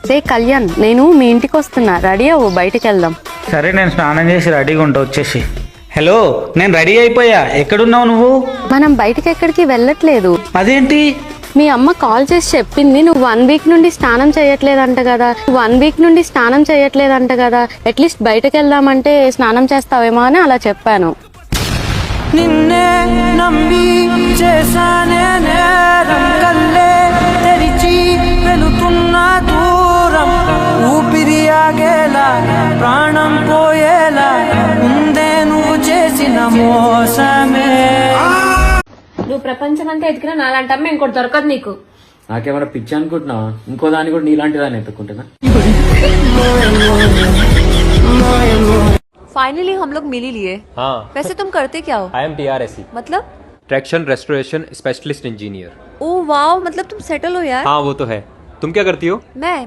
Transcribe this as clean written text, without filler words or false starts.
రే కళ్యాణ్, నేను మీ ఇంటికి వస్తున్నా, రెడీ అవ్వు, బయటికి వెళ్దాం. సరే, నేను స్నానం చేసి రెడీగా ఉంటా, వచ్చేసి. హలో, నేను రెడీ అయిపోయా. ఎక్కడున్నావు నువ్వు? మనం బయటికి ఎక్కడికి వెళ్ళట్లేదు. అదేంటి? మీ అమ్మ కాల్ చేసి చెప్పింది నువ్వు 1 వీక్ నుండి స్నానం చేయట్లేదంట కదా. అట్లీస్ట్ బయటకు వెళ్దామంటే స్నానం చేస్తావేమో అని అలా చెప్పాను. నిన్నే నమ్మి చేశానే నేరం, కల్లే తెరిచి వెళుతున్న దూరం, ఊపిరి ఆగేలా ప్రాణం పోయేలా ఉందే నువ్వు చేసిన మోసమే. నువ్వు ప్రపంచమంతా ఎదిగినా నాలాంటి అమ్మ ఇంకోటి దొరకదు నీకు. నాకేమైనా పిచ్చి అనుకుంటున్నావా? ఇంకో దాన్ని కూడా నీలాంటి దాన్ని ఎత్తుకుంటున్నా. फाइनली हम लोग मिल ही लिए। हाँ। वैसे तुम करते क्या हो? आई एम TRSE, मतलब? Traction restoration specialist engineer. Oh wow, मतलब तुम सेटल हो यार। हाँ वो तो है। तुम क्या करती हो? मैं